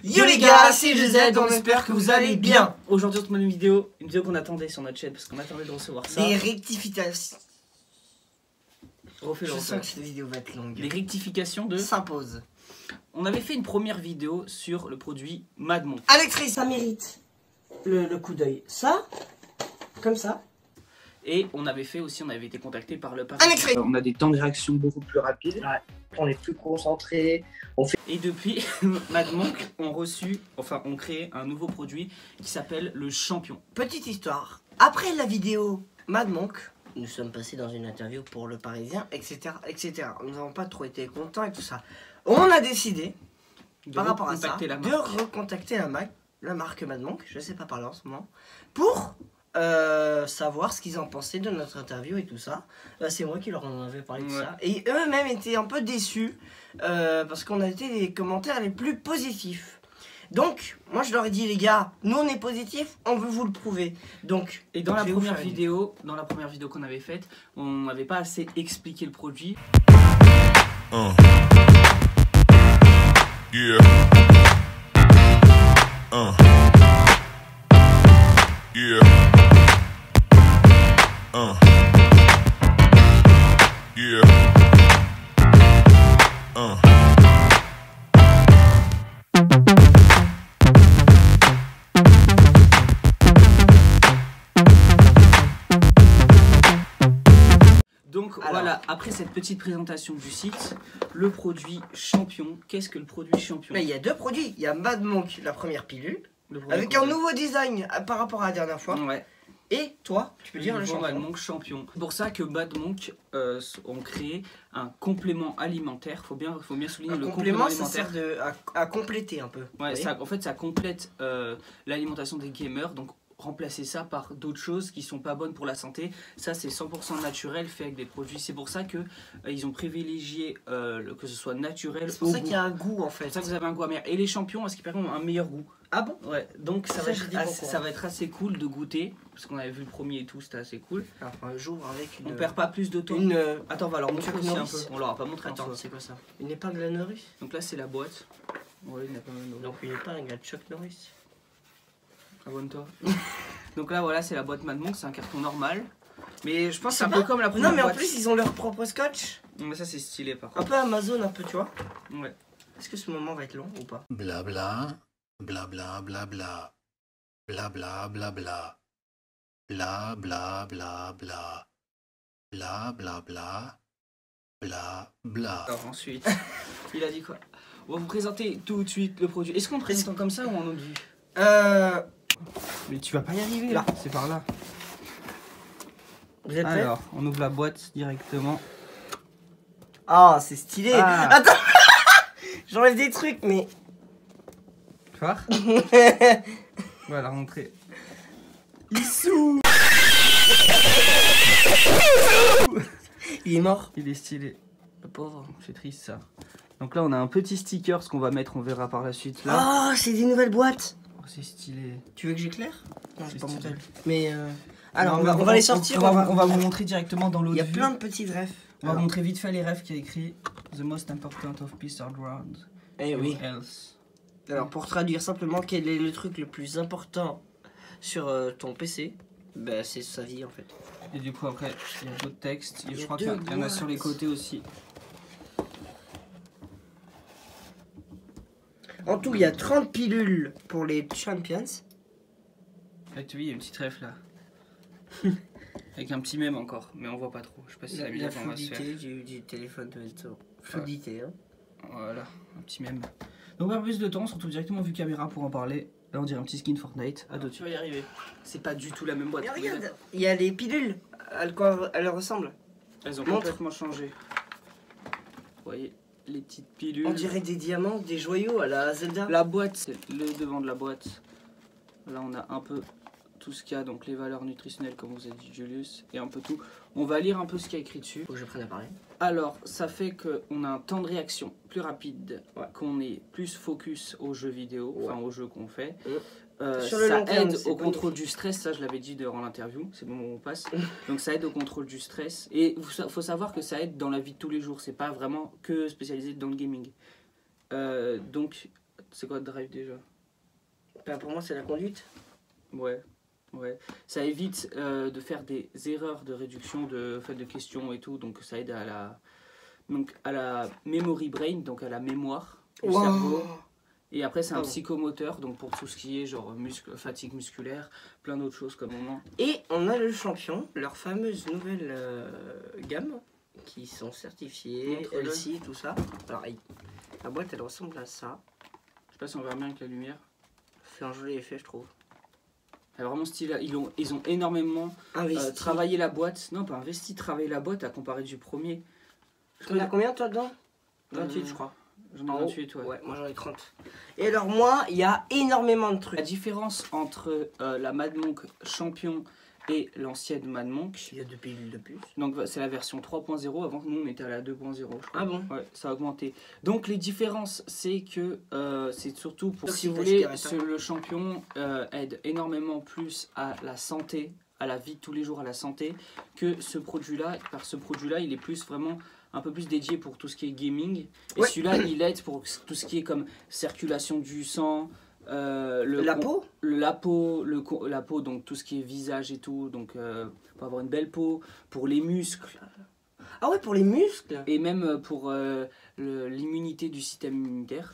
Yo les gars, c'est GZ, on espère que vous allez bien. Aujourd'hui on se met une vidéo qu'on attendait sur notre chaîne parce qu'on attendait de recevoir ça. Des rectifications. Je sens que cette vidéo va être longue. Des rectifications de... S'impose. On avait fait une première vidéo sur le produit Mad Monk. Alexis, ça mérite le coup d'œil. Ça, comme ça. Et on avait été contacté par le Alexis. On a des temps de réaction beaucoup plus rapides. Ouais. On est plus concentré. Et depuis, Mad Monk ont créé un nouveau produit qui s'appelle le Champion. Petite histoire. Après la vidéo Mad Monk, nous sommes passés dans une interview pour Le Parisien, etc. etc. Nous n'avons pas trop été contents et tout ça. On a décidé, par rapport à ça, de recontacter la marque Mad Monk, je sais pas parler en ce moment, pour savoir ce qu'ils en pensaient de notre interview et tout ça. C'est moi qui leur en avais parlé de ça. Et eux-mêmes étaient un peu déçus parce qu'on a été les commentaires les plus positifs. Donc, moi je leur ai dit les gars, nous on est positifs, on veut vous le prouver. Donc, et dans la première vidéo qu'on avait faite, on n'avait pas assez expliqué le produit. Yeah. Yeah. Yeah. Donc voilà, après cette petite présentation du site, le produit Champion. Qu'est-ce que le produit Champion? Mais il y a deux produits. Il y a Mad Monk, la première pilule, avec un nouveau design par rapport à la dernière fois. Ouais. Et toi, tu peux dire le Mad Monk Champion. C'est pour ça que Mad Monk ont créé un complément alimentaire. Faut bien souligner le complément alimentaire. Ça sert à compléter un peu. Ouais, en fait ça complète l'alimentation des gamers. Donc remplacer ça par d'autres choses qui sont pas bonnes pour la santé. Ça c'est 100% naturel, fait avec des produits. C'est pour ça que ils ont privilégié que ce soit naturel. C'est pour ça qu'il y a un goût en fait. C'est pour ça que vous avez un goût amer. Et les champions, à ce qui paraît, ont un meilleur goût. Ah bon? Ouais, donc ça va être assez cool de goûter. Parce qu'on avait vu le premier et tout, c'était assez cool. Alors, un jour avec une... On perd pas plus de temps. Attends, on va leur montrer aussi un peu. On leur a pas montré. Attends, c'est quoi ça? Une épingle à Norris? Donc là c'est la boîte. Ouais, une épingle à Norris. Donc une épingle à Chuck Norris. Abonne-toi. Donc là voilà, c'est la boîte Mad Monk, c'est un carton normal. Mais je pense que c'est un peu comme la première boîte. Non mais boîte. en plus ils ont leur propre scotch. Non mais ça c'est stylé par contre. Un peu Amazon un peu, tu vois. Ouais. Est-ce que ce moment va être long ou pas? Blabla, blabla, blabla, blabla, blabla, bla bla bla bla, bla bla bla, bla bla. Alors ensuite, il a dit quoi? On va vous présenter tout de suite le produit. Est-ce qu'on le présente comme ça ou en autre vue? Mais tu vas pas y arriver là. C'est par là. Vous êtes prêts? Alors, on ouvre la boîte directement. Ah, c'est stylé. Attends. J'enlève des trucs, mais... Tu vois? On va la montrer. Issou. Il est mort. Il est stylé. Le pauvre. C'est triste ça. Donc là on a un petit sticker, ce qu'on va mettre, on verra par la suite là. Oh, c'est des nouvelles boîtes. Oh, c'est stylé. Tu veux que j'éclare? Non, c'est pas stylé. monté. Mais alors on va les sortir. On va vous montrer directement dans l'autre. Il y a plein de petits refs. On va montrer vite fait les refs qui a écrit The most important of peace all around. Eh oui. Else. Alors pour traduire simplement, quel est le truc le plus important sur ton PC? Bah c'est sa vie en fait. Et du coup après il y a d'autres textes. Je crois qu'il y en a sur les côtés aussi. En tout, il y a 30 pilules pour les Champions. Là, tu vois, il y a une petite ref là. Avec un petit mème encore, mais on voit pas trop. Je sais pas si c'est la fluidité du téléphone de Enzo. Fluidité, hein. Voilà, un petit mème. Donc, pas plus de temps, on se retrouve directement vue caméra pour en parler. Là, on dirait un petit skin Fortnite. À deux, tu vas y arriver. C'est pas du tout la même boîte. Mais regarde, il y a les pilules. À quoi elles ressemblent? Elles ont complètement changé. Vous voyez? Les petites pilules. On dirait des diamants, des joyaux à la Zelda. La boîte, c'est le devant de la boîte. Là, on a un peu tout ce qu'il y a, donc les valeurs nutritionnelles, comme vous a dit Julius, et un peu tout. On va lire un peu ce qu'il y a écrit dessus. Faut que je prenne à parler. Alors, ça fait qu'on a un temps de réaction plus rapide, qu'on est plus focus aux jeux vidéo, enfin aux jeux qu'on fait. Ça aide au contrôle du stress, ça je l'avais dit durant l'interview, c'est le moment où on passe. Donc ça aide au contrôle du stress. Et il faut savoir que ça aide dans la vie de tous les jours, c'est pas vraiment que spécialisé dans le gaming. Donc C'est quoi drive déjà? Ben, pour moi, c'est la conduite. Ouais. Ça évite de faire des erreurs de réduction de questions et tout, donc ça aide à la memory brain, donc à la mémoire du cerveau. Et après, c'est un psychomoteur, donc pour tout ce qui est genre fatigue musculaire, plein d'autres choses comme moment. Et on a le champion, leur fameuse nouvelle gamme, qui sont certifiées, LC, tout ça. Alors, la boîte, elle ressemble à ça. Je sais pas si on verra bien avec la lumière. C'est un joli effet, je trouve. Elle est vraiment stylée. Ils ont énormément travaillé la boîte. Non, pas investi, travaillé la boîte à comparer du premier. Tu en as combien, toi, dedans? 28, je crois. J'en ai 28, ouais. Ouais, moi j'en ai 30. Et alors, moi, il y a énormément de trucs. La différence entre la Mad Monk Champion et l'ancienne Mad Monk. Il y a 2 pilules de plus. Donc c'est la version 3.0. Avant, nous on était à la 2.0. je crois. Ah bon? Ouais, ça a augmenté. Donc les différences, c'est que c'est surtout pour, si vous voulez, le champion aide énormément plus à la santé, à la vie de tous les jours, à la santé, que ce produit-là. Par ce produit-là, il est plus vraiment un peu plus dédié pour tout ce qui est gaming. Et celui-là, il aide pour tout ce qui est comme circulation du sang. La peau, donc tout ce qui est visage et tout, donc pour avoir une belle peau, pour les muscles. Ah ouais, pour les muscles. Et même pour l'immunité du système immunitaire.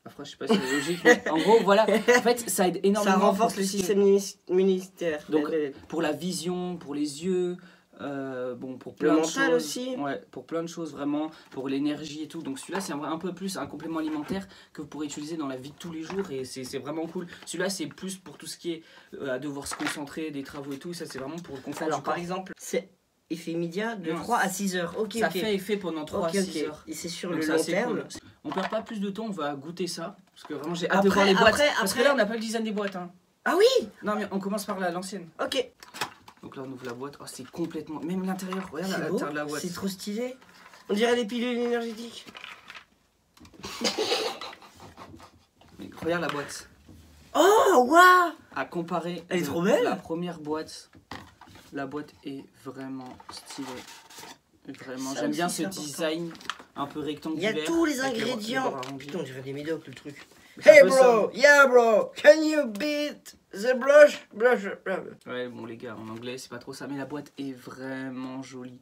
Après, je sais pas si c'est logique, mais en gros, voilà. En fait, ça aide énormément. Ça renforce le système immunitaire. Donc, pour la vision, pour les yeux. Bon, pour plein de choses aussi. Ouais, pour plein de choses vraiment, pour l'énergie et tout. Donc celui-là c'est un peu plus un complément alimentaire que vous pourrez utiliser dans la vie de tous les jours et c'est vraiment cool. Celui-là c'est plus pour tout ce qui est à devoir se concentrer, des travaux et tout. Ça c'est vraiment pour le confort. Alors par exemple, c'est effet immédiat de 3 à 6 heures. Ça fait effet pendant 3 à 6 heures. Et c'est sur le long terme. Cool. On perd pas plus de temps, on va goûter ça parce que vraiment j'ai hâte de voir les boîtes. Parce que là on n'a pas le design des boîtes. Hein. Ah oui. Non mais on commence par l'ancienne. Ok. Donc là on ouvre la boîte, oh, c'est complètement... Même l'intérieur, regarde l'intérieur de la boîte. C'est trop stylé. On dirait des pilules énergétiques. Mais regarde la boîte. Oh, waouh. À comparer... Elle est trop belle. La première boîte, la boîte est vraiment stylée. Vraiment, j'aime bien ce design un peu rectangulaire. Il y a tous les ingrédients. Putain, on dirait des médocs le truc. Hey bro, yeah bro, can you beat the blush? Ouais, bon les gars, en anglais c'est pas trop ça, mais la boîte est vraiment jolie.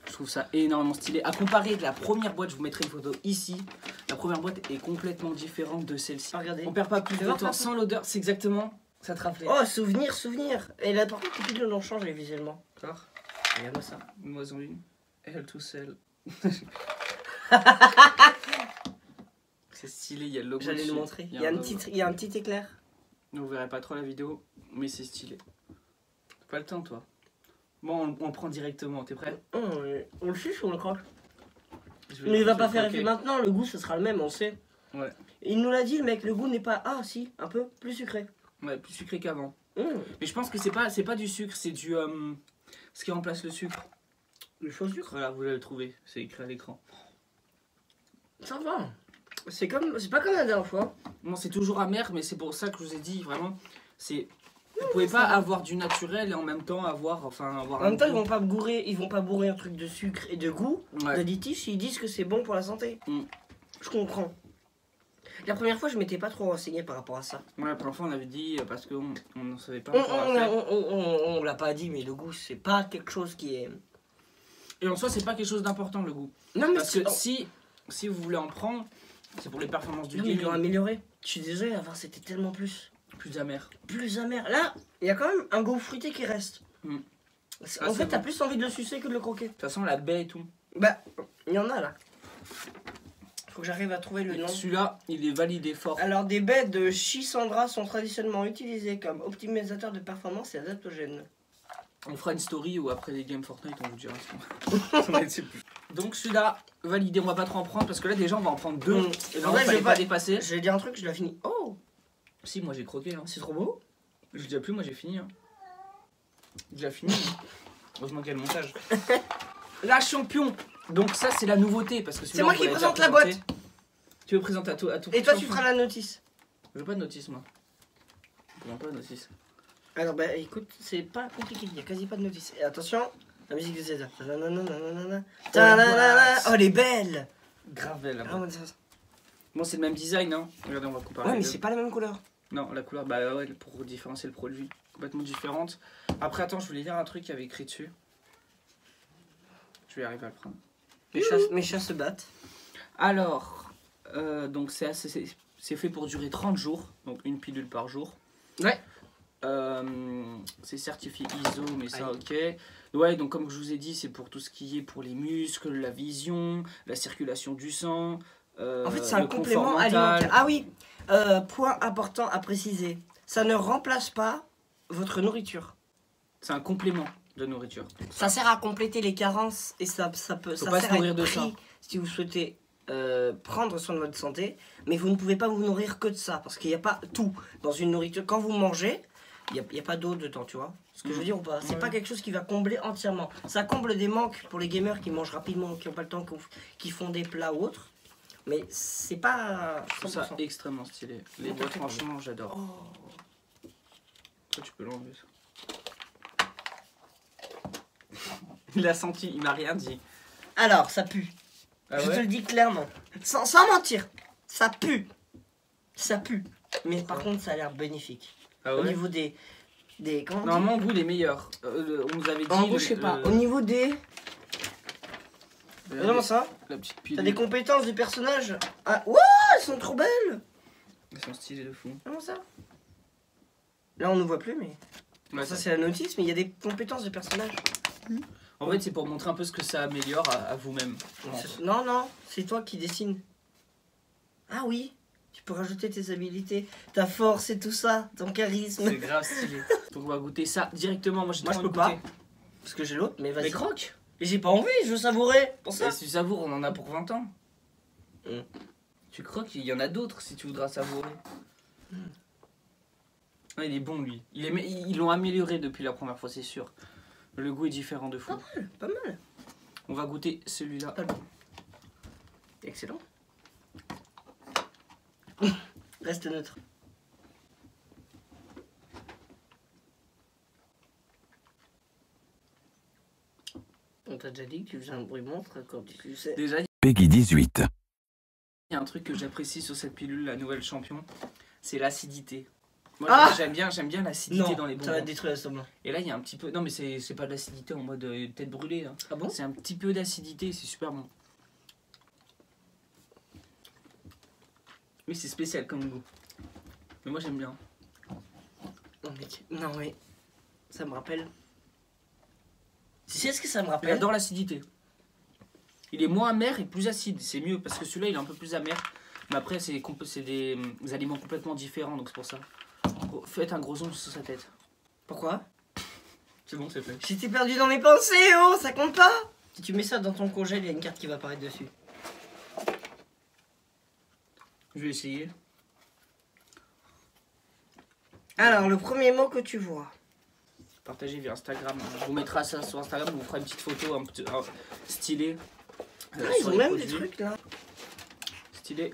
Je trouve ça énormément stylé. À comparer de la première boîte, je vous mettrai une photo ici. La première boîte est complètement différente de celle-ci. Regardez. On perd pas plus de temps sans l'odeur, c'est exactement ça te rappelait. Oh, souvenir. Et là par contre, les pilules ont changé visuellement. D'accord. Regarde-moi ça. Moi en une. Elle tout seul. C'est stylé, il y a le logo. J'allais le montrer. Il y a un petit éclair. Vous verrez pas trop la vidéo, mais c'est stylé. Pas le temps, toi. Bon, on prend directement, t'es prêt? On le suce ou on le croque? Mais il va pas faire effet maintenant, le goût ce sera le même, on sait. Ouais. Il nous l'a dit, le mec, le goût n'est pas. Ah, si, un peu plus sucré. Ouais, plus sucré qu'avant. Mais je pense que c'est pas du sucre, c'est du. Ce qui remplace le sucre. Le faux sucre? Voilà, vous l'avez trouvé, c'est écrit à l'écran. Ça va. C'est pas comme la dernière fois. Non, c'est toujours amer, mais c'est pour ça que je vous ai dit vraiment, c'est vous pouvez pas avoir du naturel et en même temps avoir En même temps, ils vont pas bourrer un truc de sucre et de goût, d'additifs, s'ils disent que c'est bon pour la santé. Je comprends. La première fois, je m'étais pas trop renseigné par rapport à ça. Ouais, la première fois, on avait dit parce qu'on ne savait pas. On l'a pas dit, mais le goût, c'est pas quelque chose qui est. Et en soi, c'est pas quelque chose d'important le goût. Non, mais parce que si vous voulez en prendre, c'est pour les performances du gaming. Ils l'ont amélioré. Je suis désolé, avant c'était tellement plus amer. Plus amer. Là, il y a quand même un goût fruité qui reste. En fait, t'as plus envie de le sucer que de le croquer. De toute façon, la baie et tout. Bah, il y en a là. Faut que j'arrive à trouver le nom. Celui-là, il est validé fort. Alors, des baies de Chisandra sont traditionnellement utilisées comme optimisateurs de performance et adaptogènes. On fera une story où après les games Fortnite, on vous dira ce qu'on... Donc celui-là, validé, on va pas trop en prendre parce que là déjà on va en prendre deux. Et là, je vais pas dépasser. Je vais dire un truc, je l'ai fini. Oh! Si, moi j'ai croqué. Hein. C'est trop beau. Je dis plus, moi j'ai fini. Hein. J'ai déjà fini. Heureusement qu'il y a le montage. La champion! Donc ça c'est la nouveauté parce que c'est moi qui présente la boîte. Tu veux présenter à tout. Et toi tu feras la notice. Je veux pas de notice moi. Je veux pas de notice. Alors bah écoute, c'est pas compliqué, il n'y a quasi pas de notice. Et attention, la musique de César. Oh, elle est belle! Grave belle. Bon, c'est le même design, hein. Regardez, on va comparer. Ouais, mais c'est pas la même couleur. Non, la couleur, bah ouais, pour différencier le produit, complètement différente. Après, attends, je voulais lire un truc qui avait écrit dessus. Je vais arriver à le prendre. Mes chats se battent. Alors, donc c'est fait pour durer 30 jours, donc une pilule par jour. Ouais. C'est certifié ISO, mais ça, ok. Ouais, donc comme je vous ai dit, c'est pour tout ce qui est pour les muscles, la vision, la circulation du sang. En fait, c'est un complément alimentaire. Ah oui, point important à préciser. Ça ne remplace pas votre nourriture. C'est un complément de nourriture. Ça sert à compléter les carences et ça peut. Faut ça pas sert se nourrir à être de pris ça. si vous souhaitez prendre soin de votre santé, mais vous ne pouvez pas vous nourrir que de ça parce qu'il n'y a pas tout dans une nourriture. Quand vous mangez, il n'y a pas d'eau dedans, tu vois ce que je veux dire ou pas? C'est pas quelque chose qui va combler entièrement. Ça comble des manques pour les gamers qui mangent rapidement, qui n'ont pas le temps, qui font des plats ou autres. Mais c'est pas. Je trouve ça extrêmement stylé. Les boîtes, franchement, j'adore. Oh. Toi, tu peux l'enlever ça. Il a senti, il m'a rien dit. Alors, ça pue. Ah je ouais te le dis clairement. Sans mentir. Ça pue. Ça pue. Mais par contre, ça a l'air bénéfique. Ah ouais Au niveau des normalement, en goût, les meilleurs. On nous avait dit. En goût, je sais pas. Au niveau des. Vraiment ça? La petite pilule. T'as des compétences du personnage. Ah, ouais, elles sont trop belles. Elles sont stylées de fou. Comment ça? Là, on ne voit plus, mais. Ouais, ça, c'est la notice, mais il y a des compétences du personnage. En fait, c'est pour montrer un peu ce que ça améliore à vous-même. Non, non, c'est toi qui dessines. Ah oui, tu peux rajouter tes habilités, ta force et tout ça, ton charisme. C'est grave stylé. Donc, on va goûter ça directement. Moi, je peux pas. Parce que j'ai l'autre, mais vas-y. Mais croque. Et j'ai pas envie, je veux savourer. Pour ça. Et si tu savoures, on en a pour 20 ans. Tu croques, il y en a d'autres si tu voudras savourer. Ah, il est bon, lui. Ils l'ont amélioré depuis la première fois, c'est sûr. Le goût est différent de fou. Pas mal. On va goûter celui-là. Excellent. Reste neutre. On t'a déjà dit que tu faisais un bruit monstre quand tu sais. Déjà, Peggy 18. il y a un truc que j'apprécie sur cette pilule, la nouvelle champion, c'est l'acidité. Moi, j'aime bien l'acidité dans les bonbons. Ça va détruire l'estomac. Et là, il y a un petit peu. Non, mais c'est pas de l'acidité en mode tête brûlée. Hein. Ah bon? C'est un petit peu d'acidité, c'est super bon. Oui, c'est spécial comme goût. Mais moi, j'aime bien. Non, mec. Non, mais. Ça me rappelle. Tu sais ce que ça me rappelle? J'adore l'acidité. Il est moins amer et plus acide. C'est mieux parce que celui-là, il est un peu plus amer. Mais après, c'est des aliments complètement différents, donc c'est pour ça. Faites un gros zoom sur sa tête. Pourquoi? C'est bon, c'est fait. J'étais perdu dans mes pensées, oh, ça compte pas? Si tu mets ça dans ton congèle, il y a une carte qui va apparaître dessus. Je vais essayer. Alors, le premier mot que tu vois. Partagez via Instagram. On vous mettra ça sur Instagram, on vous fera une petite photo un petit stylée. Ah, ils ont même des trucs là. Stylé.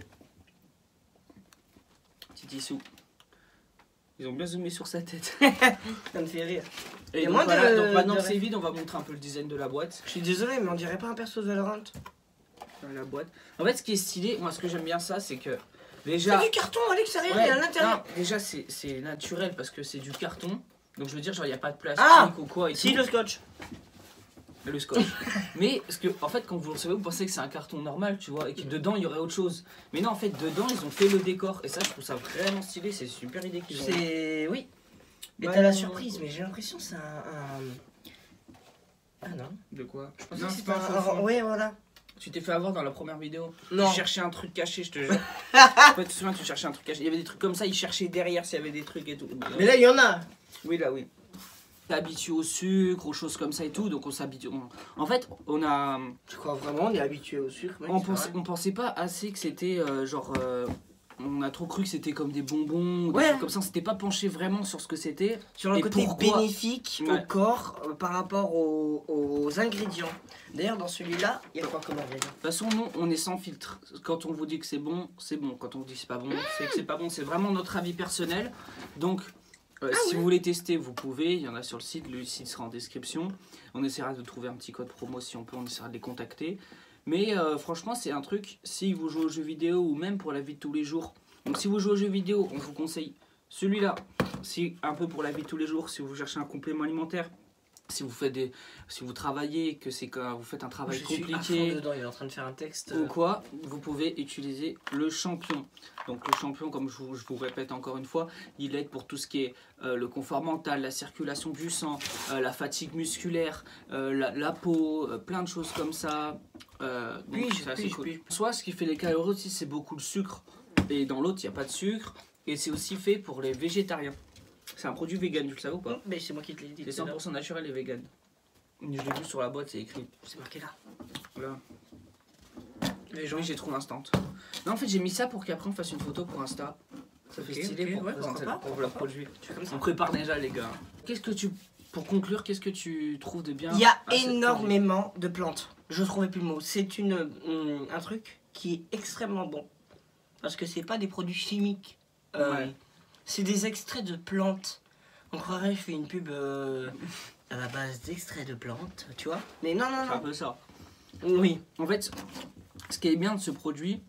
Petit tissou. Ils ont bien zoomé sur sa tête. Ça me fait rire. Et donc, voilà, donc maintenant que c'est vide, on va montrer un peu le design de la boîte. Je suis désolé, mais on dirait pas un perso de Valorant. La boîte. En fait, ce qui est stylé, moi ce que j'aime bien ça, c'est que déjà. C'est du carton à l'extérieur et à l'intérieur. Déjà, c'est naturel parce que c'est du carton. Donc je veux dire, genre, il n'y a pas de plastique ou quoi. Et si, tout. le scotch. Le scotch. Mais parce que, en fait, quand vous le recevez, vous pensez que c'est un carton normal, tu vois, et que dedans il y aurait autre chose. Mais non, en fait, dedans ils ont fait le décor. Et ça, je trouve ça vraiment stylé. C'est une super idée qu'ils ont. C'est. Oui. Mais t'as la surprise, mais j'ai l'impression que c'est Ah non. De quoi? Je pensais que c'était un. Ouais, voilà. Tu t'es fait avoir dans la première vidéo. Non. Tu cherchais un truc caché, je te jure. En fait, tu te souviens, tu cherchais un truc caché. Il y avait des trucs comme ça, ils cherchaient derrière s'il y avait des trucs et tout. Mais là, il y en a. Oui, là, oui. On est habitué au sucre, aux choses comme ça et tout, donc on s'habitue. En fait, on a. Je crois vraiment, on est habitué au sucre. Mec, on pensait pas assez que c'était genre. On a trop cru que c'était comme des bonbons, des trucs comme ça. On s'était pas penché vraiment sur ce que c'était. Sur le côté bénéfique au corps par rapport aux ingrédients. D'ailleurs, dans celui-là, il y a quoi comme ingrédient? De toute façon, nous, on est sans filtre. Quand on vous dit que c'est bon, c'est bon. Quand on vous dit que c'est pas bon, c'est que c'est pas bon. C'est vraiment notre avis personnel. Donc, si vous voulez tester, vous pouvez. Il y en a sur le site. Le site sera en description. On essaiera de trouver un petit code promo si on peut. On essaiera de les contacter. Mais franchement, c'est un truc, si vous jouez aux jeux vidéo ou même pour la vie de tous les jours. Donc si vous jouez aux jeux vidéo, on vous conseille celui-là. Si un peu pour la vie de tous les jours, si vous cherchez un complément alimentaire. Si vous travaillez, que c'est quand vous faites un travail compliqué, dedans, il est en train de faire un texte ou quoi, vous pouvez utiliser le champion. Donc le champion, comme je vous répète encore une fois, il aide pour tout ce qui est le confort mental, la circulation du sang, la fatigue musculaire, la peau, plein de choses comme ça. Donc c'est assez cool. Soit ce qui fait les calories aussi, c'est beaucoup de sucre, et dans l'autre il n'y a pas de sucre, et c'est aussi fait pour les végétariens. C'est un produit vegan, tu le savais ou pas? Mais c'est moi qui te l'ai dit. C'est 100% naturel et vegan. Je l'ai vu sur la boîte, c'est écrit. C'est marqué là. Là. Les gens, j'ai trouvé instant. Non, en fait, j'ai mis ça pour qu'après on fasse une photo pour Insta. Ça fait stylé pour leur produit. On prépare déjà, les gars. Pour conclure, qu'est-ce que tu trouves de bien? Il y a énormément de plantes. Je trouvais plus le mot. C'est un truc qui est extrêmement bon. Parce que c'est pas des produits chimiques. Ouais. C'est des extraits de plantes. On croirait que je fais une pub à la base d'extraits de plantes, tu vois. Mais non, non, non. C'est un peu ça. Oui. En fait, ce qui est bien de ce produit,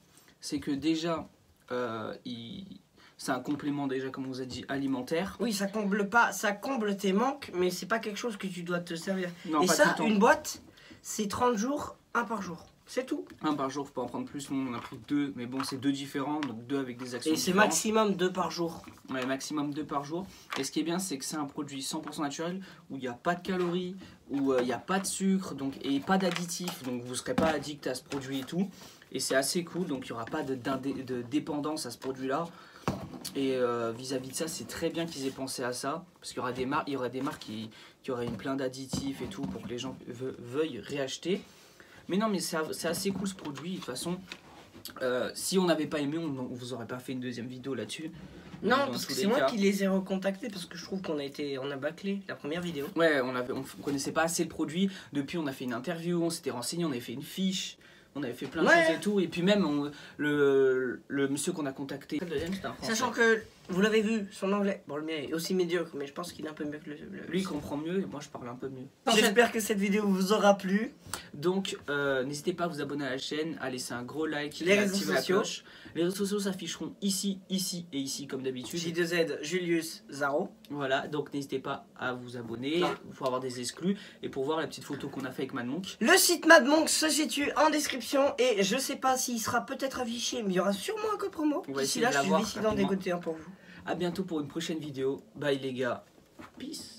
c'est que déjà, c'est un complément déjà, comme on vous a dit, alimentaire. Oui, ça comble tes manques, mais c'est pas quelque chose que tu dois te servir. Non, et pas ça, tout le temps. une boîte, c'est 30 jours, un par jour. C'est tout. Un par jour, faut pas en prendre plus. Nous, on a pris 2, mais bon, c'est 2 différents, donc 2 avec des actions Et c'est différentes. maximum 2 par jour. Ouais, maximum 2 par jour. Et ce qui est bien, c'est que c'est un produit 100% naturel, où il n'y a pas de calories, où il n'y a pas de sucre, donc, et pas d'additifs, donc vous ne serez pas addict à ce produit et tout. Et c'est assez cool, donc il n'y aura pas de dépendance à ce produit-là. Et vis-à-vis de ça, c'est très bien qu'ils aient pensé à ça, parce qu'il y aurait des marques qui auraient plein d'additifs et tout, pour que les gens veuillent réacheter. Mais non, mais c'est assez cool ce produit. De toute façon, si on n'avait pas aimé, on vous aurait pas fait une deuxième vidéo là-dessus. Non, parce que c'est moi qui les ai recontactés, parce que je trouve qu'on a bâclé la première vidéo. Ouais, on connaissait pas assez le produit. Depuis, on a fait une interview, on s'était renseigné, on avait fait une fiche. On avait fait plein de choses et tout. Et puis même, le monsieur qu'on a contacté, sachant que, vous l'avez vu, son anglais, bon le mien est aussi médiocre, mais je pense qu'il est un peu mieux que le... Lui, il comprend mieux et moi, je parle un peu mieux. J'espère que cette vidéo vous aura plu. Donc, n'hésitez pas à vous abonner à la chaîne, à laisser un gros like, les à réseaux activer la sociaux. cloche. Les réseaux sociaux s'afficheront ici, ici et ici, comme d'habitude. J2Z, Julius, Zaro. Voilà, donc n'hésitez pas à vous abonner pour avoir des exclus et pour voir la petite photo qu'on a fait avec Madmonk. Le site Madmonk se situe en description et je sais pas s'il sera peut-être affiché, mais il y aura sûrement un code promo. D'ici là, je vais essayer d'en dégoter un pour vous. A bientôt pour une prochaine vidéo. Bye les gars. Peace.